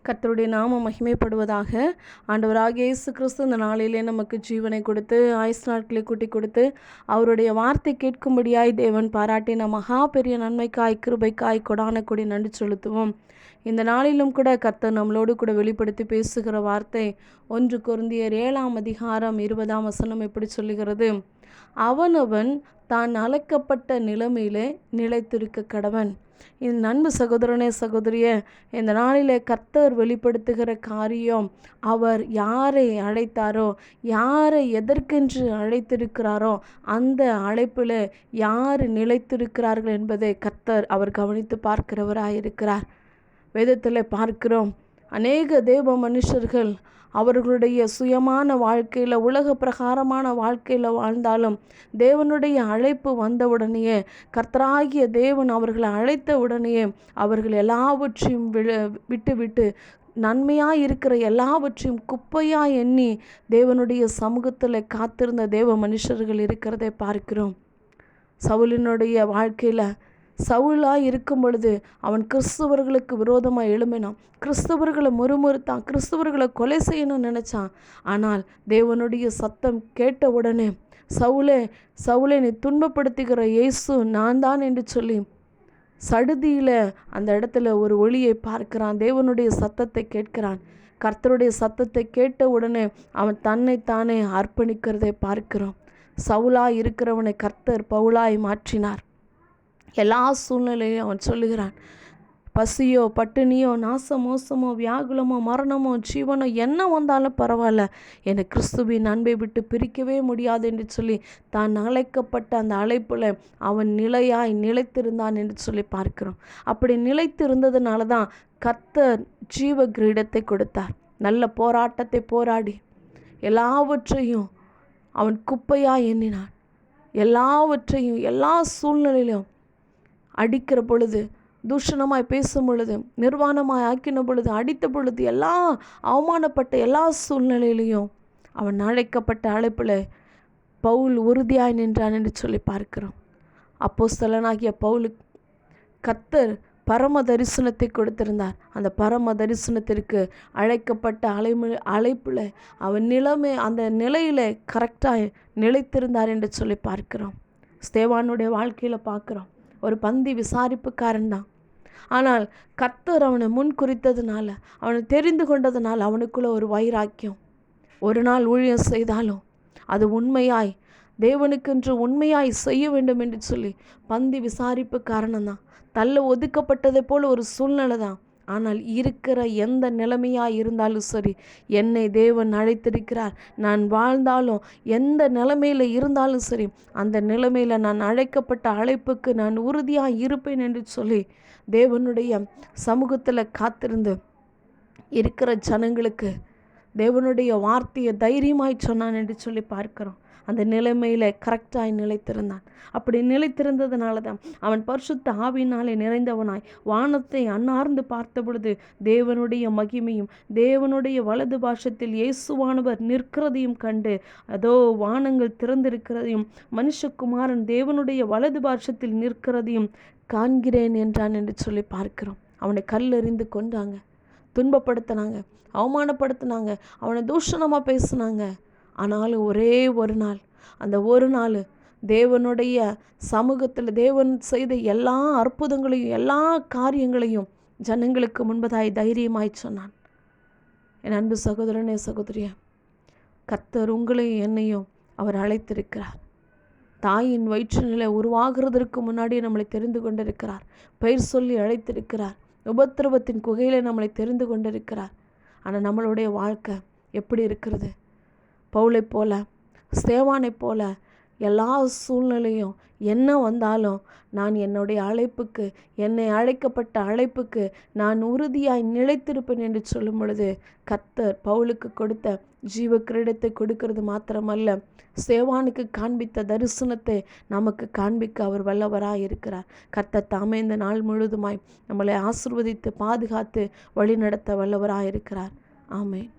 கர்த்தருடைய நாமம் மகிமைப்படுவதாக. ஆண்டவராகிய இயேசு கிறிஸ்து இந்த நாளிலே நமக்கு ஜீவனை கொடுத்து ஆயுசு நாட்களை கூட்டி கொடுத்து அவருடைய வார்த்தை கேட்கும்படியாய் தேவன் பாராட்டின மகா பெரிய நன்மைக்காய் கிருபைக்காய் கொடான கொடி நன்றி செலுத்துவோம். இந்த நாளிலும் கூட கர்த்தர் நம்மளோடு கூட வெளிப்படுத்தி பேசுகிற வார்த்தை 1 கொரிந்தியர் 7:20 எப்படி சொல்லுகிறது? அவனவன் தான் அழைக்கப்பட்ட நிலைமையிலே நிலைத்திருக்க கடவன். இந்த அன்பு சகோதரனே சகோதரியே, இந்த நாளிலே கர்த்தர் வெளிப்படுத்துகிற காரியம், அவர் யாரை அழைத்தாரோ, யாரை எதற்கென்று அழைத்திருக்கிறாரோ அந்த அழைப்பில் யார் நிலைத்திருக்கிறார்கள் என்பதை கர்த்தர் அவர் கவனித்து பார்க்கிறவராயிருக்கிறார். வேதத்தில் பார்க்கிறோம், அநேக தேவ மனுஷர்கள் அவர்களுடைய சுயமான வாழ்க்கையில் உலக பிரகாரமான வாழ்க்கையில் வாழ்ந்தாலும் தேவனுடைய அழைப்பு வந்தவுடனேயே, கர்த்தராகிய தேவன் அவர்களை அழைத்த உடனேயே அவர்கள் எல்லாவற்றையும் விட்டு நன்மையாக இருக்கிற எல்லாவற்றையும் குப்பையாக எண்ணி தேவனுடைய சமூகத்தில் காத்திருந்த தேவ மனுஷர்கள் இருக்கிறதை பார்க்கிறோம். சவுலினுடைய வாழ்க்கையில் சவுலாக இருக்கும் பொழுது அவன் கிறிஸ்தவர்களுக்கு விரோதமாக எழும்பினான், கிறிஸ்தவர்களை முறுமுறுத்தான், கிறிஸ்தவர்களை கொலை செய்யணும்னு நினச்சான். ஆனால் தேவனுடைய சத்தம் கேட்ட உடனே, சவுலே நீ துன்பப்படுத்துகிற இயேசு நான் தான் என்று சொல்லி சடுதியில் அந்த இடத்துல ஒரு ஒளியை பார்க்கிறான், தேவனுடைய சத்தத்தை கேட்கிறான். கர்த்தருடைய சத்தத்தை கேட்ட உடனே அவன் தன்னைத்தானே அர்ப்பணிக்கிறதை பார்க்கிறோம். சவுலாய் இருக்கிறவனை கர்த்தர் பவுலாய் மாற்றினார். எல்லா சூழ்நிலையும் அவன் சொல்லுகிறான், பசியோ பட்டினியோ நாச மோசமோ வியாகுலமோ மரணமோ ஜீவனோ என்ன வந்தாலும் பரவாயில்ல, என்னை கிறிஸ்துவின் அன்பை விட்டு பிரிக்கவே முடியாது என்று சொல்லி தான் அழைக்கப்பட்ட அந்த அழைப்பில் அவன் நிலைத்திருந்தான் என்று சொல்லி பார்க்கிறோம். அப்படி நிலைத்திருந்ததுனால தான் கர்த்தர் ஜீவ கிரீடத்தை கொடுத்தார். நல்ல போராட்டத்தை போராடி எல்லாவற்றையும் அவன் குப்பையாக எண்ணினான். எல்லாவற்றையும் எல்லா சூழ்நிலையிலும் அடிக்கிற பொழுது, தூஷணமாய் பேசும் பொழுது, நிர்வாணமாய் ஆக்கின பொழுது, அடித்த பொழுது, எல்லா அவமானப்பட்ட எல்லா சூழ்நிலையிலையும் அவன் அழைக்கப்பட்ட அழைப்பில் பவுல் உறுதியாய் நின்றான் என்று சொல்லி பார்க்கிறோம். அப்போஸ்தலனாகிய பவுலுக்கு கர்த்தர் பரம தரிசனத்தை கொடுத்திருந்தார். அந்த பரம தரிசனத்திற்கு அழைக்கப்பட்ட அழைப்பில் அவன் அந்த நிலையில் கரெக்டாக நிலைத்திருந்தார் என்று சொல்லி பார்க்கிறோம். ஸ்தேவானுடைய வாழ்க்கையில் பார்க்குறோம், ஒரு பந்தி விசாரிப்புக்காரன் தான். ஆனால் கர்த்தர் அவனை முன் குறித்ததுனால, அவனை தெரிந்து கொண்டதுனால அவனுக்குள்ள ஒரு வைராக்கியம். ஒரு நாள் ஊழியம் செய்தாலும் அது உண்மையாய் தேவனுக்கென்று உண்மையாய் செய்ய வேண்டும் என்று சொல்லி பந்தி விசாரிப்பு காரணம்தான். தள்ள ஒதுக்கப்பட்டதை போல் ஒரு சூழ்நிலை தான். ஆனால் இருக்கிற எந்த நிலைமையாக இருந்தாலும் சரி, என்னை தேவன் அழைத்திருக்கிறார். நான் வாழ்ந்தாலும் எந்த நிலைமையில் இருந்தாலும் சரி, அந்த நிலைமையில் நான் அழைக்கப்பட்ட அழைப்புக்கு நான் உறுதியாக இருப்பேன் என்று சொல்லி தேவனுடைய சமூகத்தில் காத்திருந்து இருக்கிற ஜனங்களுக்கு தேவனுடைய வார்த்தையை தைரியமாய் சொன்னான் என்று சொல்லி பார்க்கிறோம். அந்த நிலைமையில் கரெக்டாய் நிலைத்திருந்தான். அப்படி நிலைத்திருந்ததுனால தான் அவன் பரிசுத்த ஆவியினாலே நிறைந்தவனாய் வானத்தை அன்னார்ந்து பார்த்த பொழுது தேவனுடைய மகிமையும் தேவனுடைய வலது பாஷத்தில் இயேசுவானவர் நிற்கிறதையும் கண்டு, அதோ வானங்கள் திறந்திருக்கிறதையும் மனுஷகுமாரன் தேவனுடைய வலது பாஷத்தில் நிற்கிறதையும் காண்கிறேன் என்றான் என்று சொல்லி பார்க்கிறோம். அவனை கல்லெறிந்து கொண்டாங்க, துன்பப்படுத்தினாங்க, அவமானப்படுத்தினாங்க, அவனை தூஷணமாக பேசினாங்க. ஆனாலும் ஒரே ஒரு நாள், அந்த ஒரு நாள் தேவனுடைய சமூகத்தில் தேவன் செய்த எல்லா அற்புதங்களையும் எல்லா காரியங்களையும் ஜனங்களுக்கு முன்பதாய் தைரியமாய் சொன்னான். என் அன்பு சகோதரனே சகோதரியா, கர்த்தர் உங்களையும் என்னையும் அவர் அழைத்திருக்கிறார். தாயின் வயிற்றினிலே உருவாகிறதற்கு முன்னாடியே நம்மளை தெரிந்து கொண்டிருக்கிறார். பெயர் சொல்லி அழைத்திருக்கிறார். உபத்திரவத்தின் குகையில் நம்மளை தெரிந்து கொண்டிருக்கிறார். ஆனால் நம்மளுடைய வாழ்க்கை எப்படி இருக்கிறது? பவுலை போல, ஸ்தேவானை போல எல்லா சூழ்நிலையும் என்ன வந்தாலும் நான் என்னுடைய அழைப்புக்கு, என்னை அழைக்கப்பட்ட அழைப்புக்கு நான் உறுதியாய் நிலைத்திருப்பேன் என்று சொல்லும் பொழுது கர்த்தர் பவுலுக்கு கொடுத்த ஜீவ கிரீடத்தை கொடுக்கிறது மாத்திரமல்ல, ஸ்தேவானுக்கு காண்பித்த தரிசனத்தை நமக்கு காண்பிக்க அவர் வல்லவராய் இருக்கிறார். கர்த்தர் தாமே இந்த நாள் முழுதுமாய் நம்மளை ஆசீர்வதித்து பாதுகாத்து வழி நடத்த வல்லவராய் இருக்கிறார். ஆமென்.